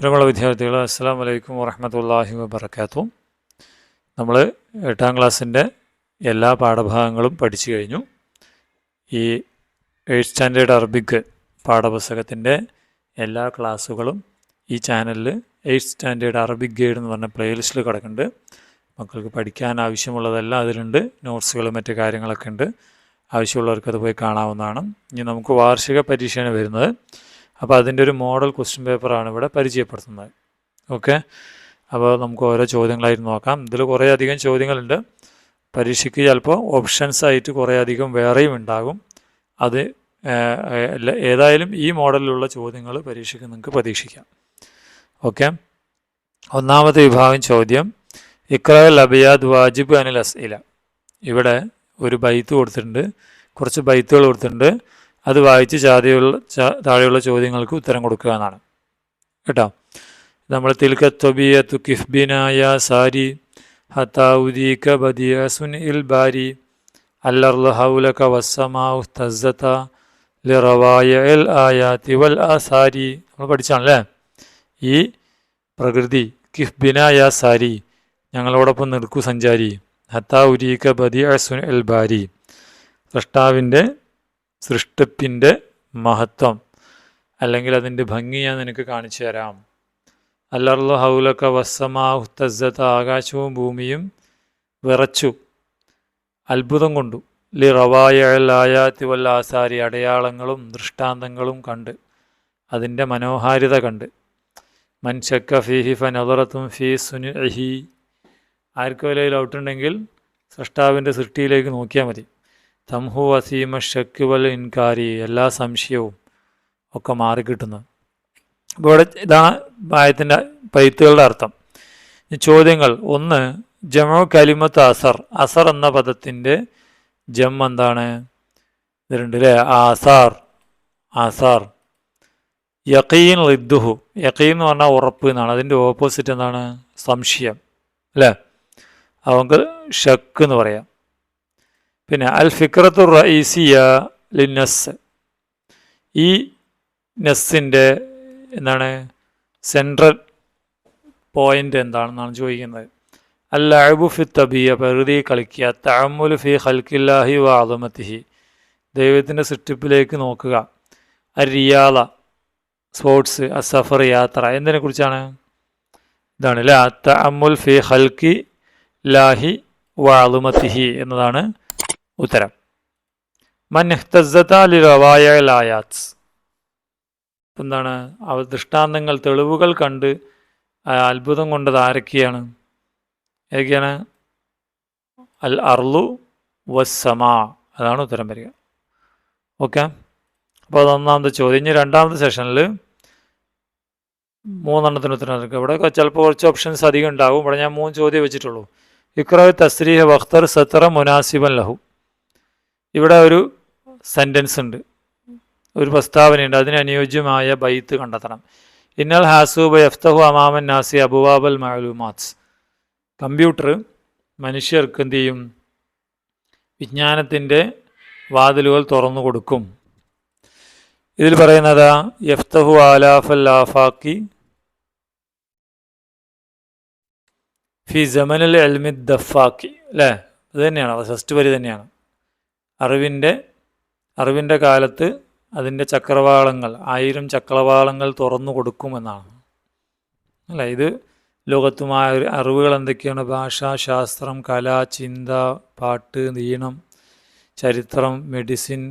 പ്രിയമുള്ള വിദ്യാർത്ഥികൾ, അസ്സലാമു അലൈക്കും വറഹ്മത്തുള്ളാഹി വബറകാതുഹു. നമ്മൾ 8ാം ക്ലാസ്സിൻ്റെ എല്ലാ പാഠഭാഗങ്ങളും പഠിച്ചു കഴിഞ്ഞു. ഈ 8th സ്റ്റാൻഡേർഡ് അറബിക് പാഠപുസ്തകത്തിൻ്റെ എല്ലാ ക്ലാസ്സുകളും ഈ ചാനലിൽ 8th സ്റ്റാൻഡേർഡ് അറബിക് ഗൈഡ് എന്ന് പറഞ്ഞ പ്ലേലിസ്റ്റിൽ കിടക്കുന്നുണ്ട്. മക്കൾക്ക് പഠിക്കാൻ ആവശ്യമുള്ളതെല്ലാം അതിലുണ്ട്. നോട്ട്സുകളും മറ്റു കാര്യങ്ങളൊക്കെ ഉണ്ട്. ആവശ്യമുള്ളവർക്ക് അത് പോയി കാണാവുന്നതാണ്. ഇനി നമുക്ക് വാർഷിക പരീക്ഷയാണ് വരുന്നത്. അപ്പോൾ അതിൻ്റെ ഒരു മോഡൽ ക്വസ്റ്റ്യൻ പേപ്പറാണ് ഇവിടെ പരിചയപ്പെടുത്തുന്നത്. ഓക്കെ, അപ്പോൾ നമുക്ക് ഓരോ ചോദ്യങ്ങളായിട്ട് നോക്കാം. ഇതിൽ കുറേ അധികം ചോദ്യങ്ങളുണ്ട്. പരീക്ഷയ്ക്ക് ചിലപ്പോൾ ഓപ്ഷൻസ് ആയിട്ട് കുറേ അധികം വേറെയും ഉണ്ടാകും. അത് ഏതായാലും ഈ മോഡലിലുള്ള ചോദ്യങ്ങൾ പരീക്ഷയ്ക്ക് നിങ്ങൾക്ക് പ്രതീക്ഷിക്കാം. ഓക്കെ, ഒന്നാമത്തെ വിഭാഗം ചോദ്യം ഇഖ്റഅൽ അബിയാദ് വാജിബ് അനിൽ അസ്ഇല. ഇവിടെ ഒരു ബൈത്ത് കൊടുത്തിട്ടുണ്ട്, കുറച്ച് ബൈത്തുകൾ കൊടുത്തിട്ടുണ്ട്. അത് വായിച്ച് താഴെയുള്ള ചോദ്യങ്ങൾക്ക് ഉത്തരം കൊടുക്കുക എന്നാണ് കേട്ടോ. നമ്മൾ തിൽക ത്വബിയത്തു കിഫ്ബിനായ സാരി ഹത്താഉദീക ബദിയസുൻ ഇൽ ബാരി അല്ലർള ഹൗലക വസ്സമാഉ തസ്സത ലിറവായൽ ആയാതി വൽ ആസാരി. നമ്മൾ പഠിച്ചാണല്ലേ. ഈ പ്രകൃതി കിഫ്ബിനായ സാരി, ഞങ്ങളോടൊപ്പം നിൽക്കൂ സഞ്ചാരി, ഹത്താഉദീക ബദിയസുൻ ഇൽ ബാരി, സൃഷ്ടാവിൻ്റെ സൃഷ്ടിപ്പിൻ്റെ മഹത്വം അല്ലെങ്കിൽ അതിൻ്റെ ഭംഗി ഞാൻ നിനക്ക് കാണിച്ചു തരാം. അല്ലർളു ഹൗലക വസ്സമാഉ തസ്സത, ആകാശവും ഭൂമിയും വിറച്ചു, അത്ഭുതം കൊണ്ടു. ലി റവായൽ ആയാതി വൽ ആസാരി, അടയാളങ്ങളും ദൃഷ്ടാന്തങ്ങളും കണ്ട്, അതിൻ്റെ മനോഹാരിത കണ്ട്. മൻ ശക്ക ഫീഹി ഫനദറത്തും ഫീ സുനിഇഹി, ആർക്ക് വല്ല ഡൗട്ടുണ്ടെങ്കിൽ സൃഷ്ടാവിൻ്റെ സൃഷ്ടിയിലേക്ക് നോക്കിയാൽ മതി. തംഹു വസീമ ഷക്ക് വൽ ഇൻകാരി, എല്ലാ സംശയവും ഒക്കെ മാറിക്കിട്ടുന്നു. അപ്പോൾ ഇവിടെ ഇതാണ് ആയത്തിൻ്റെ പൈത്തുകളുടെ അർത്ഥം. ചോദ്യങ്ങൾ: ഒന്ന്, ജമഉ കലിമത്ത് അസർ. അസർ എന്ന പദത്തിൻ്റെ ജം എന്താണ്? ഇതിലുണ്ട് അല്ലേ, ആസാർ. ആസാർ. യഖീൻ ളിദ്ദുഹു, യഖീൻ എന്ന് പറഞ്ഞാൽ ഉറപ്പ് എന്നാണ്. അതിൻ്റെ ഓപ്പോസിറ്റ് എന്താണ്? സംശയം അല്ലേ. അവർക്ക് ഷക്ക് എന്ന് പറയാം. പിന്നെ അൽ ഫിക്രത്തു റഈസിയ ലിന്നസ്, ഈ നസ്സിൻ്റെ എന്താണ് സെൻട്രൽ പോയിൻ്റ് എന്താണെന്നാണ് ചോദിക്കുന്നത്. അൽ ലഅബു ഫി തബിയ, പ്രകൃതി കളിക്കുക. തഅമ്മുലു ഫി ഖൽഖില്ലാഹി വ അദമതിഹി, ദൈവത്തിൻ്റെ സൃഷ്ടിപ്പിലേക്ക് നോക്കുക. അൽ റിയാള, സ്പോർട്സ്. അസഫർ, യാത്ര. എന്തിനെ കുറിച്ചാണ്? ഇതാണ് അല്ലേ, തഅമ്മുൽ ഫി ഖൽഖില്ലാഹി വ അദമതിഹി എന്നതാണ് ഉത്തരം. മൻ ഇഹ്തസ്സത ലിറവായൽ ആയാത്ത്, എന്താണ്? ദൃഷ്ടാന്തങ്ങൾ, തെളിവുകൾ കണ്ട് അത്ഭുതം കൊണ്ടത് ആരൊക്കെയാണ്? ഏതൊക്കെയാണ്? അൽ അർളു വസ്സമാ, അതാണ് ഉത്തരം വരിക. ഓക്കെ, അപ്പോൾ അത് ഒന്നാമത്തെ ചോദ്യം. ഇനി രണ്ടാമത്തെ സെഷനിൽ 3 ഉത്തരം എടുക്കുക. ഇവിടെ ചിലപ്പോൾ കുറച്ച് ഓപ്ഷൻസ് അധികം ഉണ്ടാകും. ഇവിടെ ഞാൻ 3 ചോദ്യം വെച്ചിട്ടുള്ളൂ. ഇഖ്റഅ തസ്രീഹ വഖ്തർ സത്ര മുനാസിബൻ ലഹു. ഇവിടെ ഒരു സെൻറ്റൻസ് ഉണ്ട്, ഒരു പ്രസ്താവനയുണ്ട്. അതിന് അനുയോജ്യമായ ബൈത്ത് കണ്ടെത്തണം. ഇന്നൽ ഹാസൂബ യഫ്തഹു അമാമൻ നാസി അബുവാബൽ മഅലൂമാത്ത്. കമ്പ്യൂട്ടർ മനുഷ്യർക്ക് എന്ത് ചെയ്യും? വിജ്ഞാനത്തിൻ്റെ വാതിലുകൾ തുറന്നു കൊടുക്കും. ഇതിൽ പറയുന്നതാ യഫ്തഹു ആലാഫൽ ആഫാക്കി ഫി ജമനിൽ ഇൽമി ദഫാക്കി അല്ലേ. അത് തന്നെയാണ്, ഫസ്റ്റ് വരി തന്നെയാണ്. അറിവിൻ്റെ കാലത്ത് അതിൻ്റെ ചക്രവാളങ്ങൾ, 1000 ചക്രവാളങ്ങൾ തുറന്നു കൊടുക്കുമെന്നാണ് അല്ല. ഇത് ലോകത്തുമായ അറിവുകൾ എന്തൊക്കെയാണ്? ഭാഷ, ശാസ്ത്രം, കല, ചിന്ത, പാട്ട്, ഈണം, ചരിത്രം, മെഡിസിൻ,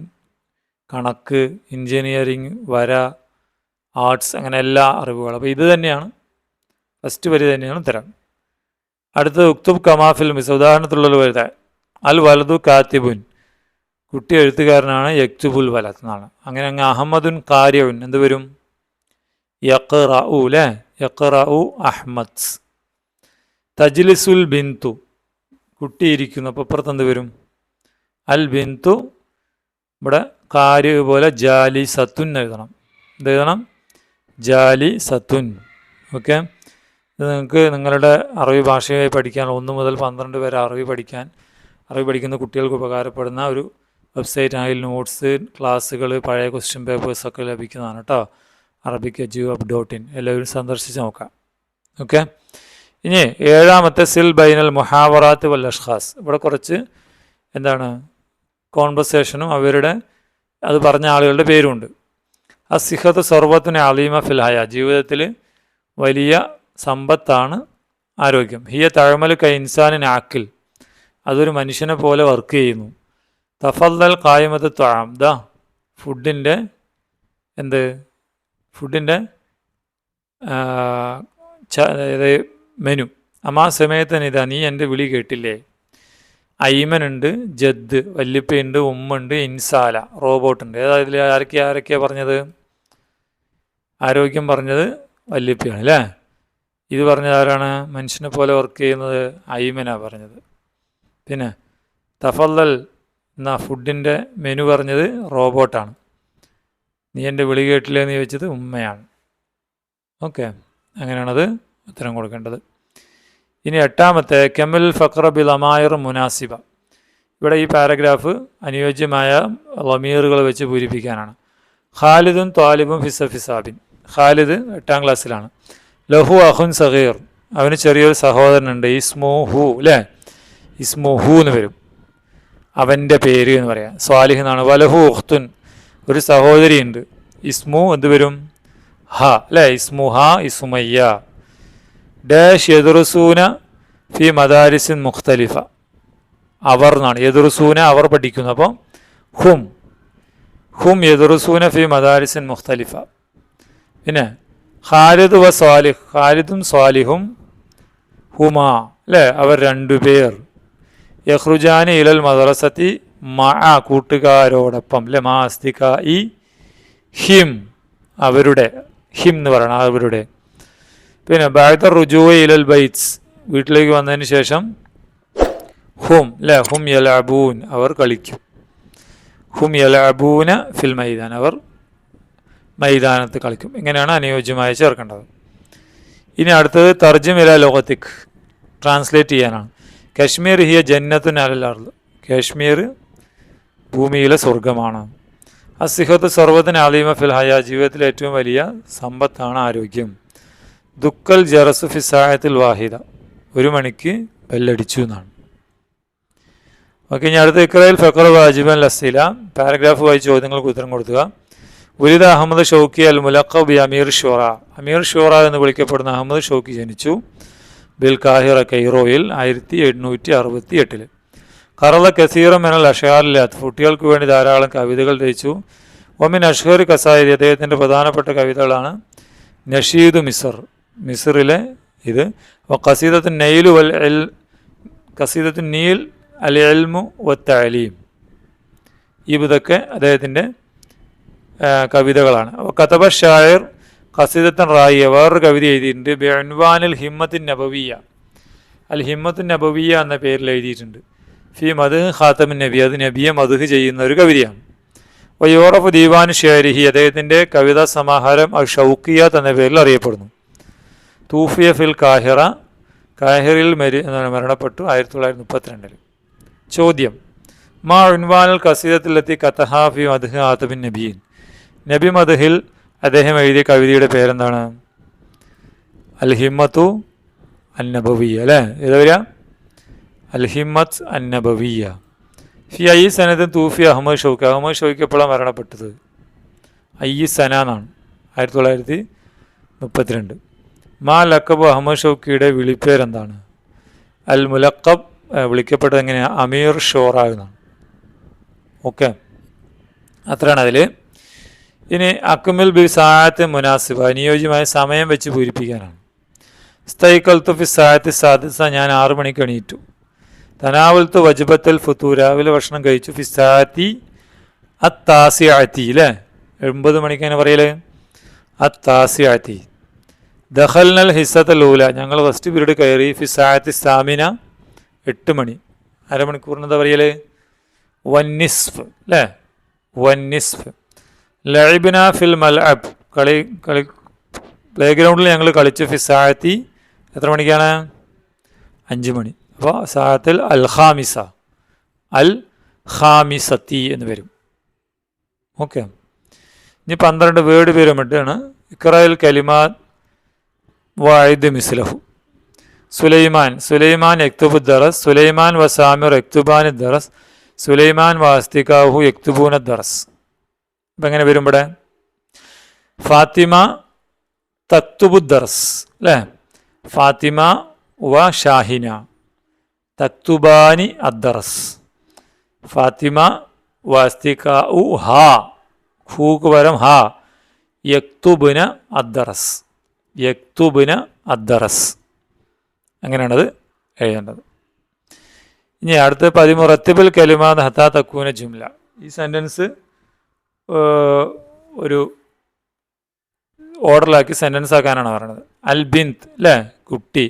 കണക്ക്, എൻജിനീയറിങ്, വര, ആർട്സ്, അങ്ങനെ എല്ലാ അറിവുകളും. അപ്പോൾ ഇത് തന്നെയാണ്, ഫസ്റ്റ് വരി തന്നെയാണ് ഉത്തരം. അടുത്തത് ഉക്തുബ് കമാഫിൽ മിസ്. ഉദാഹരണത്തിലുള്ള വരുത അൽ വലതു കാത്തിബുൻ, കുട്ടി എഴുത്തുകാരനാണ്. യക്തുബുൽ വലത് എന്നാണ്. അങ്ങനെ അങ്ങ് അഹമ്മദുൻ കാരിയുൻ എന്ത് വരും? യഖ്റഉ അല്ലേ, യഖ്റഉ അഹ്മദ്. തജ്ലിസുൽ ബിന്തു, കുട്ടി ഇരിക്കുന്നു. അപ്പോൾ ഇപ്പുറത്ത് എന്ത് വരും? അൽ ബിന്തു. ഇവിടെ കാരി പോലെ ജാലി സത്തുൻ എഴുതണം. എന്ത് എഴുതണം? ജാലി സത്തുൻ. ഓക്കെ, ഇത് നിങ്ങൾക്ക് നിങ്ങളുടെ അറബി ഭാഷയായി പഠിക്കാൻ 1 മുതൽ 12 വരെ അറബി പഠിക്കുന്ന കുട്ടികൾക്ക് ഉപകാരപ്പെടുന്ന ഒരു വെബ്സൈറ്റ് ആണെങ്കിൽ നോട്ട്സ്, ക്ലാസ്സുകൾ, പഴയ ക്വസ്റ്റ്യൻ പേപ്പേഴ്സൊക്കെ ലഭിക്കുന്നതാണ് കേട്ടോ. arabic.gov.in എല്ലാവരും സന്ദർശിച്ച് നോക്കാം. ഓക്കെ. ഇനി 7ാമത്തെ സിൽ ബൈനൽ മുഹാവറാത്ത് വൽ അഷ്ഖാസ്. ഇവിടെ കുറച്ച് എന്താണ് കോൺവെർസേഷനും അവരുടെ അത് പറഞ്ഞ ആളുകളുടെ പേരുമുണ്ട്. അസിഹത്ത് സർവത്തിന് അലീമ ഫിൽ ഹയ, ജീവിതത്തിൽ വലിയ സമ്പത്താണ് ആരോഗ്യം. ഹിയ തഴമൽ ക ഇൻസാനിൻ ആക്കിൽ, അതൊരു മനുഷ്യനെ പോലെ വർക്ക് ചെയ്യുന്നു. തഫല്ലൽ ഖായിമത്ത് ത്വാം, ദാ ഫുഡിൻ്റെ ഫുഡിൻ്റെ മെനു. അമാ സമയത്തിന് ഇതാ നീ എൻ്റെ വിളി കേട്ടില്ലേ. ഐമനുണ്ട്, ജദ് വല്യപ്പയുണ്ട്, ഉമ്മുണ്ട്, ഇൻസാല റോബോട്ടുണ്ട്. ഏതാ ആരൊക്കെയാ പറഞ്ഞത്? ആരോഗ്യം പറഞ്ഞത് വല്യപ്പയാണ് അല്ലേ. ഇത് പറഞ്ഞത് ആരാണ്? മനുഷ്യനെ പോലെ വർക്ക് ചെയ്യുന്നത് ഐമനാണ് പറഞ്ഞത്. പിന്നെ തഫല്ലൽ എന്നാ ഫുഡിൻ്റെ മെനു പറഞ്ഞത് റോബോട്ടാണ്. നീ എൻ്റെ വിളി കേട്ടില്ലേ എന്ന് ചോദിച്ചത് ഉമ്മയാണ്. ഓക്കെ, അങ്ങനെയാണത് ഉത്തരം കൊടുക്കേണ്ടത്. ഇനി 8ാമത്തെ കെമൽ ഫഖ്റ ബിൽ അമായിർ മുനാസിബ. ഇവിടെ ഈ പാരഗ്രാഫ് അനുയോജ്യമായ ലമീറുകൾ വെച്ച് പൂരിപ്പിക്കാനാണ്. ഖാലിദുൻ ത്വാലിബും ഫിസാബിൻ. ഖാലിദ് 8ാം ക്ലാസ്സിലാണ്. ലഹു അഹുൻ സഗീർ, അവന് ചെറിയൊരു സഹോദരനുണ്ട്. ഇസ്മുഹു അല്ലേ, ഇസ്മുഹു എന്ന് വരും, അവൻ്റെ പേര് എന്ന് പറയാം. സ്വാലിഹ് എന്നാണ്. വലഹു ഉഖ്തുൻ, ഒരു സഹോദരിയുണ്ട്. ഇസ്മു എന്ത് വരും? ഹ അല്ലേ, ഇസ്മുഹ ഇസുമയ്യ. ഡാഷ് യദുറുസൂന ഫി മദാരിസിൻ മുഖ്തലിഫ, അവർ എന്നാണ്. യദുറുസൂന അവർ പഠിക്കുന്നു. അപ്പം ഹും യദുറുസൂന ഫി മദാരിസിൻ മുഖ്തലിഫ. പിന്നെ ഖാലിദ് വ സ്വാലിഹ്, ഖാലിദും സ്വാലിഹും ഹുമാ അല്ലേ, അവർ രണ്ടുപേർ. യഖ്റുജാനി ഇലൽ മദ്രസത്തി മഅ, കൂട്ടുകാരോടൊപ്പം അല്ലെ. മാ അസ്തികാഇ ഹിം, അവരുടെ. ഹിം എന്ന് പറയണം, അവരുടെ. പിന്നെ ബഅദ റുജൂഇ ഇലൽ ബൈറ്റ്സ്, വീട്ടിലേക്ക് വന്നതിന് ശേഷം ഹും അല്ലേ, ഹും യലഅബൂൻ, അവർ കളിക്കും. ഹും യലഅബൂന ഫിൽ മൈദാൻ, അവർ മൈതാനത്ത് കളിക്കും. ഇങ്ങനെയാണ് അനുയോജ്യമായി ചേർക്കേണ്ടത്. ഇനി അടുത്തത് തർജിം ഇലാ ലുഗതിക്, ട്രാൻസ്ലേറ്റ് ചെയ്യാനാണ്. കശ്മീർ ഹിയ ജന്നത്തുൻ അലൽ അർള്, കാശ്മീർ ഭൂമിയിലെ സ്വർഗമാണ്. അസിഹത്ത് സർവത്തിന് അലീമ ഫിൽ ഹയ, ജീവിതത്തിലെ ഏറ്റവും വലിയ സമ്പത്താണ് ആരോഗ്യം. ദുക്കൽ ജറസു ഫി സാഅത്തിൽ വാഹിദ, 1 മണിക്ക് ബെല്ലടിച്ചു എന്നാണ്. ഓക്കെ, ഇനി അടുത്ത ഇഖ്റയിൽ ഫഖർ വാജിബൻ ലസ്സീല, പാരഗ്രാഫ് വായി ചോദ്യങ്ങൾക്ക് ഉത്തരം കൊടുക്കുക. ഉലിദ അഹമ്മദ് ഷൗക്കി അൽ മുലഖബ് ബി അമീർ ഷൂറ, അമീർ ഷൂറ എന്ന് വിളിക്കപ്പെടുന്ന അഹമ്മദ് ഷൗക്കി ജനിച്ചു ബിൽ കാഹിറ, കൈറോയിൽ 1868. ഖറള കസീറ മിനൽ അഷ്ആറിലാത്ത്, കുട്ടികൾക്ക് വേണ്ടി ധാരാളം കവിതകൾ രചിച്ചു. ഒമിൻ അഷ്ഹർ കസായിദ്, അദ്ദേഹത്തിൻ്റെ പ്രധാനപ്പെട്ട കവിതകളാണ് നഷീദ് മിസർ, മിസറിലെ ഇത്. ഖസീദത്തു നൈൽ വൽ ഖസീദത്തു നീൽ അൽ ഇൽമു വത്തഅലീം, ഇതൊക്കെ അദ്ദേഹത്തിൻ്റെ കവിതകളാണ്. കതബ ഷായർ ഖസീദത്തൻ റായിയ, വേറൊരു കവിത എഴുതിയിട്ടുണ്ട്. ബിഅൻവാനിൽ ഹിമ്മത്തിൻ നബവിയ, അൽ ഹിമ്മത്തുൻ നബവിയ എന്ന പേരിൽ എഴുതിയിട്ടുണ്ട്. ഫി മദ്ഹ് ഖാതമുൻ നബി, അത് നബിയെ മദ്ഹ് ചെയ്യുന്ന ഒരു കവിതയാണ്. വയോറഫ് ദീവാൻ ഷേരിഹി, അദ്ദേഹത്തിൻ്റെ കവിതാ സമാഹാരം അൽ ഷൗക്കിയാത്ത് എന്ന പേരിൽ അറിയപ്പെടുന്നു. തൂഫിയ ഫിൽ കാഹിറ, കാഹിറിൽ മരണപ്പെട്ടു 1932. ചോദ്യം: മാ ഉൻവാനുൽ ഖസീദത്തിലെത്തി കതഹ ഫി മദ്ഹ് ഖാതമുൻ നബിയീൻ, നബി മദ്ഹിൽ അദ്ദേഹം എഴുതിയ കവിതയുടെ പേരെന്താണ്? അൽ ഹിമ്മത്തു അൻ നബവിയ അല്ലേ, ഏതാ വരിക? അൽ ഹിമ്മത്ത് അൻ നബവിയ. ഫി ഐ സനദ് തൂഫി അഹമ്മദ് ഷൗക്കി, അഹമ്മദ് ഷൗക്കി എപ്പോഴാണ് മരണപ്പെട്ടത്? ഐ സന എന്നാണ്, 1932. മാ ലക്കബ്, അഹമ്മദ് ഷൗക്കിയുടെ വിളിപ്പേരെന്താണ്? അൽ മുലക്കബ്, വിളിക്കപ്പെട്ടത് എങ്ങനെയാണ്? അമീർ ഷോറ എന്നാണ്. ഓക്കെ, അത്രയാണ് അതിൽ. ഇനി അക്മിൽ ബി സാഅത്ത് മുനാസിബ, അനുയോജ്യമായ സമയം വെച്ച് പൂരിപ്പിക്കാനാണ്. സ്തൈഖൽതു ഫി സാഅത്തി സാദിസ, ഞാൻ 6 മണിക്ക് എണീറ്റു. തനാവൽത്തു വജ്ബത്തൽ ഫുത്തൂർ, രാവിലെ ഭക്ഷണം കഴിച്ചു. ഫി സാഅത്തി അത്താസിഅത്തി അല്ലേ, 9 മണിക്ക് എങ്ങനെ പറയല്? അത്താസിഅത്തി. ദഖൽനൽ ഹിസ്സത്തൽ ഊല, ഞങ്ങൾ ഫസ്റ്റ് പീരീഡ് കയറി. ഫി സാഅത്തി സാമിന, 8 മണി, അരമണിക്കൂറിന് എന്താ പറയല്? വന്നിസ്ഫ് അല്ലേ, വന്നിസ്ഫ്. ലഇബ്ന ഫിൽ മൽഅബ്, കളി പ്ലേ ഗ്രൗണ്ടിൽ ഞങ്ങൾ കളിച്ചു. ഫി സാഅത്തി, എത്ര മണിക്കാണ്? 5 മണി. അപ്പോൾ സാഅത്തിൽ അൽ ഖാമിസ, അൽ ഖാമിസത്തി എന്ന് വരും. ഓക്കെ, ഇനി 12 വേർഡ് പിരമിഡാണ്. ഇഖ്റയിൽ കലിമാത്ത് വായിദ് മിസ്ലഹു. സുലൈമാൻ യക്തുബു ദറസ്. സുലൈമാൻ വസാമിർ യക്തുബാൻ ദറസ്. സുലൈമാൻ വാസ്തികാഹു യക്തുബൂന ദറസ്. അപ്പം എങ്ങനെ വരും ഇവിടെ? ഫാത്തിമ തക്തുബു ദറസ് അല്ലേ? ഫാത്തിമ വ ഷാഹിന തക്തുബാനി അദ്ദറസ്. ഫാത്തിമ വാസ്തികാഉ ഹാ, ഹൂക്ക് പകരം ഹാ, യക്തുബുന അദ്ദറസ്. യക്തുബുന അദ്ദറസ്. അങ്ങനെയാണത് എഴുതേണ്ടത്. ഇനി അടുത്ത 13 റത്തിബുൽ കലിമാത്ത് ഹത്താ തക്കൂന ജുംല. ഈ സെൻറ്റൻസ് ഒരു ഓർഡറിലാക്കി സെൻറ്റൻസ് ആക്കാനാണ് പറയുന്നത്. അൽ ബിന്ത് അല്ലേ, കുട്ടി.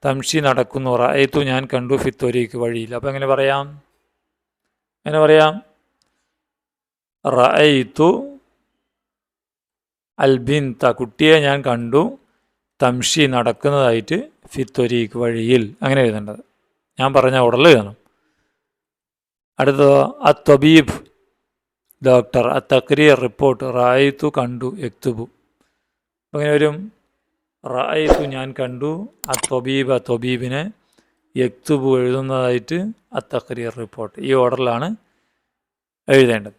തംഷി നടക്കുന്നു. റഅയ്തു ഞാൻ കണ്ടു. ഫിത്തൊരീക്ക് വഴിയിൽ. അപ്പം എങ്ങനെ പറയാം? റഅയ്തു അൽ ബിന്ത, കുട്ടിയെ ഞാൻ കണ്ടു. തംഷി നടക്കുന്നതായിട്ട്. ഫിത്തൊരീക്ക് വഴിയിൽ. അങ്ങനെ എഴുതേണ്ടത്. ഞാൻ പറഞ്ഞ ഓർഡറിൽ എഴുതണം. അടുത്തത് അത്വബീബ് ഡോക്ടർ. അത്തക്രീർ റിപ്പോർട്ട്. റഅയ്തു കണ്ടു. യക്തുബു. അങ്ങനെ വരും റഅയ്തു ഞാൻ കണ്ടു. അത്വബീബ് ത്വബീബിനെ. യക്തുബു എഴുതുന്നതായിട്ട്. അത്തക്രീർ റിപ്പോർട്ട്. ഈ ഓർഡറിലാണ് എഴുതേണ്ടത്.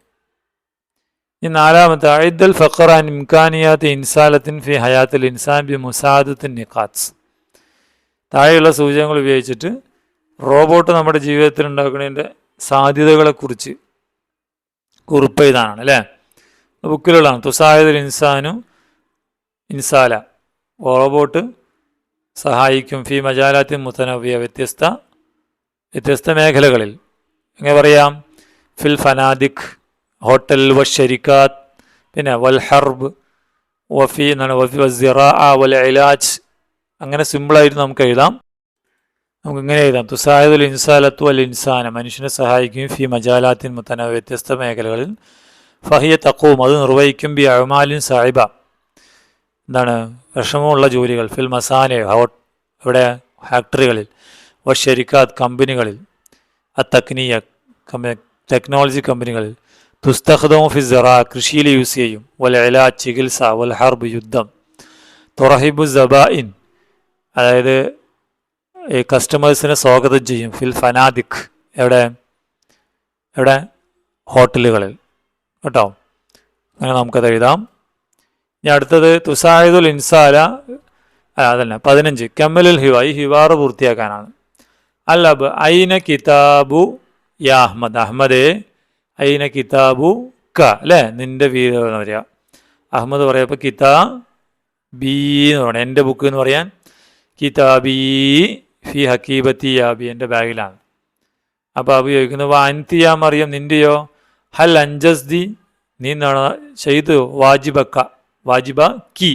ഇനി 4-മത്തെ അഇദ്ദൽ ഫഖറ അൻ ഇംകാനിയാത്ത് ഇൻസാലത്തിൻ ഫി ഹയാത്തിൽ ഇൻസാൻ ബി മുസാദത്തിൻ നിഖാത്സ്. താഴെയുള്ള സൂചകങ്ങൾ ഉപയോഗിച്ചിട്ട് റോബോട്ട് നമ്മുടെ ജീവിതത്തിൽ ഉണ്ടാക്കുന്നതിൻ്റെ സാധ്യതകളെക്കുറിച്ച് കുറിപ്പ് എഴുതാനാണ് അല്ലേ? ബുക്കിലുള്ളതാണ്. തുസാഹിദുൽ ഇൻസാല, റോബോട്ട് സഹായിക്കും ഫി മജാലാത്തിൻ മുതനവ്വിയ, വ്യത്യസ്ത മേഖലകളിൽ. എങ്ങനെ പറയാം? ഫിൽ ഫനാദിഖ്, ഹോട്ടൽ, വശരിക്കാത്ത്, പിന്നെ വൽ ഹർബ്, വഫി എന്നാണ് വസിറാഅ വൽ ഇലാജ്. അങ്ങനെ സിമ്പിളായിട്ട് നമുക്ക് എഴുതാം. നമുക്ക് ഇങ്ങനെ എഴുതാം. തുസാഹിദുൽ ഇൻസാലത്തു അൽ ഇൻസാന, മനുഷ്യനെ സഹായിക്കും ഫി മജാലാത്തിൻ മുതനവ്വിയ, വ്യത്യസ്ത മേഖലകളിൽ. ഫഹിയ തഖൂം, അത് നിർവഹിക്കും. ബി അഅമാലിൻ സായിബ, എന്താണ് വിഷമമുള്ള ജോലികൾ. ഫിൽ മസാനെ, ഇവിടെ ഫാക്ടറികളിൽ. വശരിക്കാത്ത്, കമ്പനികളിൽ. അത്തക്നിയ, ടെക്നോളജി കമ്പനികളിൽ. തുസ്തഖ്ദമു ഫി സിറാ, കൃഷിയിൽ യൂസ് ചെയ്യും. വൽ ഇലാജ്, ചികിത്സ. വൽ ഹർബ്, യുദ്ധം. തുറഹിബു സബായിൻ, അതായത് ഈ കസ്റ്റമേഴ്സിനെ സ്വാഗതം ചെയ്യും. ഫിൽ ഫനാദിഖ്, എവിടെ ഹോട്ടലുകളിൽ കേട്ടോ. അങ്ങനെ നമുക്കത് എഴുതാം. ഇനി അടുത്തത് തുസാഹിദുൽ ഇൻസാല, അതല്ല 15 കമ്മലുൽ ഹിവ, ഈ ഹിവാറ് പൂർത്തിയാക്കാനാണ്. അൽ അബ് ഐന കിതാബു യാ അഹ്മദ്, അഹ്മദേ ഐന കിതാബു ക അല്ലേ, നിന്റെ വീട് എന്ന് പറയാം. അഹമ്മദ് പറയപ്പോൾ കിതാബീ എന്ന് പറയണം. എൻ്റെ ബുക്ക് എന്ന് പറയാൻ കിതാബീ ഫി ഹക്കീബത്തി യാബി, എൻ്റെ ബാഗിലാണ്. അപ്പോൾ അബു ചോദിക്കുന്നു വാൻതിയ മറിയം, നിൻ്റെയോ? ഹൽ അഞ്ചസ്ദി, നീ എന്താണ് ചെയ്തു? വാജിബ കി,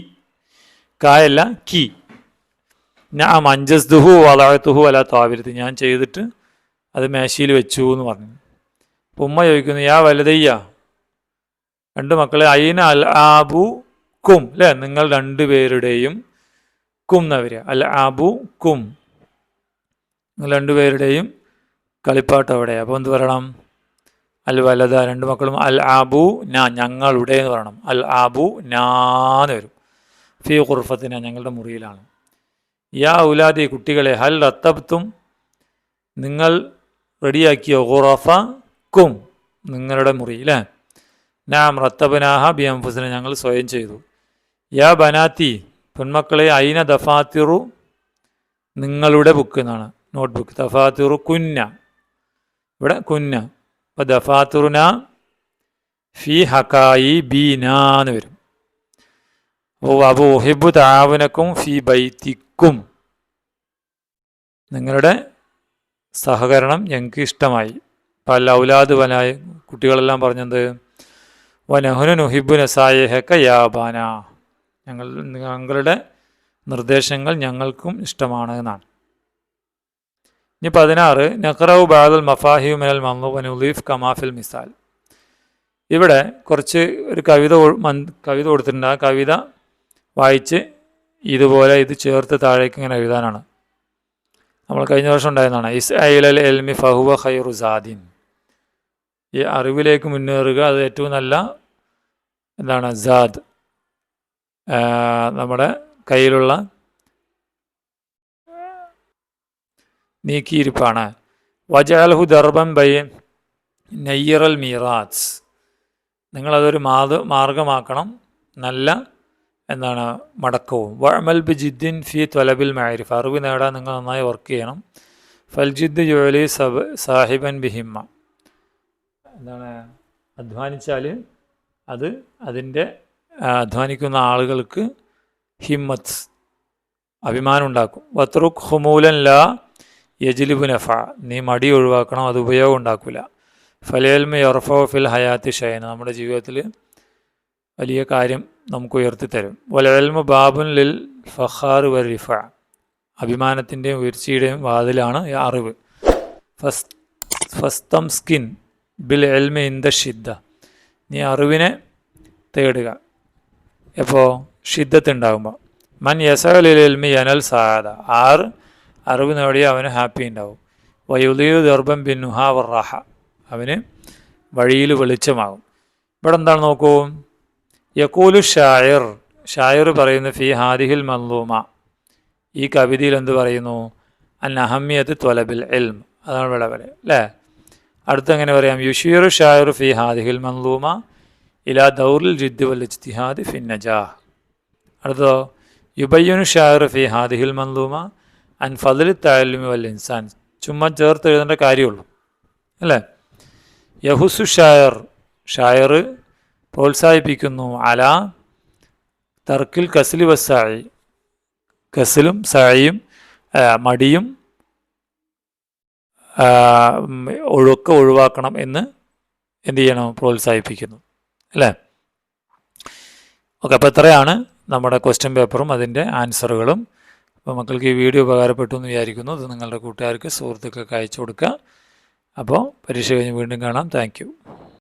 കായല്ല കി. ഞാൻ അഞ്ചസ്ദുഹു വളഴത്തുഹു അല താവിരത്തി, ഞാൻ ചെയ്തിട്ട് അത് മേശയിൽ വെച്ചു എന്ന് പറഞ്ഞു. അപ്പം ഉമ്മ ചോദിക്കുന്നു യാ വലതയ്യ, 2 മക്കളെ, അയിന അൽ ആബു കും അല്ലേ, നിങ്ങൾ 2 പേരുടെയും കും എന്നാ വരിക. അൽ ആബു കും, നിങ്ങൾ 2 പേരുടെയും കളിപ്പാട്ടം അവിടെ. അപ്പോൾ എന്ത് പറയണം? അൽ വലദ, 2 മക്കളും. അൽ ആബു നാ, ഞങ്ങളുടെ എന്ന് പറയണം. അൽ ആബു നാന്ന് വരും. ഫി ഖുർഫത്തിന, ഞങ്ങളുടെ മുറിയിലാണ്. യാ ഔലാദി, കുട്ടികളെ. ഹൽ റത്തബ്തും, നിങ്ങൾ റെഡിയാക്കിയോ? ഖുറഫ കും, നിങ്ങളുടെ മുറി അല്ലേ. നാം റത്തബനാഹ ബി അൻഫുസിന, ഞങ്ങൾ സ്വയം ചെയ്തു. യാ ബനാത്തി, പെൺമക്കളെ. ഐന ദഫാത്തിറു, നിങ്ങളുടെ ബുക്ക് എന്നാണ്, നോട്ട്ബുക്ക്. ദഫാത്തിറു കുന്ന, ഇവിടെ കുന്ന. അപ്പോൾ ദഫാത്തിറുന ഫി ഹക്കായി ബീനാന്ന് വരും. അപ്പോൾ അബു ഉഹിബു താവുനക്കും ഫി ബൈത്തിക്കും, നിങ്ങളുടെ സഹകരണം ഞങ്ങൾക്ക് ഇഷ്ടമായി. പല ഔലാദ് വനായ, കുട്ടികളെല്ലാം പറഞ്ഞത് വനഹുനു നുഹിബു നസായഹക്ക യാബാന, ഞങ്ങളുടെ നിർദ്ദേശങ്ങൾ ഞങ്ങൾക്കും ഇഷ്ടമാണ് എന്നാണ്. ഇനി 16 നഖറു ബാദുൽ മഫാഹിം മിനൽ മൻളൂബ് വനുളീഫ് കമാഫിൽ മിസാൽ. ഇവിടെ കുറച്ച് ഒരു കവിത കൊടുത്തിട്ടുണ്ട്. ആ കവിത വായിച്ച് ഇതുപോലെ ഇത് ചേർത്ത് താഴേക്ക് ഇങ്ങനെ എഴുതാനാണ്. നമ്മൾ കഴിഞ്ഞ വർഷം ഉണ്ടായിരുന്നതാണ്. ഇസ്അഇലൽ എൽമി ഫഹുവ ഖൈറു സാദിൻ, ഈ അറിവിലേക്ക് മുന്നേറുക അത് ഏറ്റവും നല്ല എന്താണ് സാദ്, നമ്മുടെ കയ്യിലുള്ള നീക്കിയിരിപ്പാണ്. വജഅൽഹു ദർബൻ ബൈ നയ്യറൽ മീറാത്ത്, നിങ്ങളതൊരു മാർഗമാക്കണം, നല്ല എന്താണ് മടക്കവും. വഅമൽ ബി ജിദ്ദിൻ ഫി ത്വലബിൽ മഅരിഫ, അറിവ് നേടാൻ നിങ്ങൾ നന്നായി വർക്ക് ചെയ്യണം. ഫൽ ജിദ്ദ് യുഅലി സാഹിബൻ ബിഹിമ്മ, എന്താണ് അധ്വാനിച്ചാൽ അത് അതിൻ്റെ അധ്വാനിക്കുന്ന ആളുകൾക്ക് ഹിമ്മത്ത്, അഭിമാനം ഉണ്ടാക്കും. വത്രുക് ഹുമൂലൻ ലാ യജ്ലിബു നഫ, നീ മടി ഒഴിവാക്കണം, അത് ഉപയോഗം ഉണ്ടാക്കില്ല. ഫലയൽമ യർഫോ ഫിൽ ഹയാത്തി ഷൈന, നമ്മുടെ ജീവിതത്തിൽ വലിയ കാര്യം നമുക്ക് ഉയർത്തിത്തരും. വലയൽമ ബാബുൻ ലിൽ ഫഖാർ വ റിഫ, അഭിമാനത്തിൻ്റെയും ഉയർച്ചയുടെയും വാതിലാണ് അറിവ്. ഫസ്തംസ്കിൻ ബിൽ എൽമ ഇന്ദ ഷിദ്ദ, നീ അറിവിനെ തേടുക എപ്പോൾ ഷിദ്ദത്ത് ഉണ്ടാകുമ്പോൾ. മൻ യസലിൽ എൽമി യനൽ സാദ, അറിവ് നേടിയ അവന് ഹാപ്പി ഉണ്ടാവും. വയുദീയു ദർബൻ ബിൻ നുഹാ വറാഹ, അവന് വഴിയിൽ വെളിച്ചമാകും. ഇവിടെ എന്താണ് നോക്കൂ, യഖൂലു ഷായർ പറയുന്നു ഫി ഹാദിഹിൽ മൻലൂമ, ഈ കവിതയിൽ എന്ത് പറയുന്നു, അൻ അഹമ്മിയത്ത് ത്വലബിൽ ഇൽം, അതാണ് ഇവിടെ വരെ അല്ലേ. അടുത്തെങ്ങനെ പറയാം, യുഷീറു ഷായർ ഫി ഹാദിഹിൽ മൻലൂമ ഇലാ ദൗറിൽ ജിദ്ദ് വൽ ഇജ്തിഹാദ് ഫിൻ നജാഹ്. അടുത്തോ യുബയ്യനു ഷായർ ഫി ഹാദിഹിൽ മൻലൂമ അൻ ഫദ്ലി തഅല്ലുമി വൽ ഇൻസാൻ, ചുമ്മാ ചേർത്ത് എഴുതേണ്ട കാര്യമുള്ളൂ അല്ലേ. യഹുസു ഷായർ പ്രോത്സാഹിപ്പിക്കുന്നു അലാ തർക്കിൽ കസ്ലി വസ്സായി, കസിലും സായും മടിയും ഒഴിവാക്കണം എന്ന് എന്ത് ചെയ്യണം, പ്രോത്സാഹിപ്പിക്കുന്നു അല്ലേ. ഓക്കെ, അപ്പോൾ ഇത്രയാണ് നമ്മുടെ ക്വസ്റ്റ്യൻ പേപ്പറും അതിൻ്റെ ആൻസറുകളും. അപ്പോൾ മക്കൾക്ക് ഈ വീഡിയോ ഉപകാരപ്പെട്ടു എന്ന് വിചാരിക്കുന്നു. ഇത് നിങ്ങളുടെ കൂട്ടുകാർക്ക് സുഹൃത്തുക്കൾക്ക് അയച്ചു കൊടുക്കുക. അപ്പോൾ പരീക്ഷ കഴിഞ്ഞ് വീണ്ടും കാണാം. Thank you.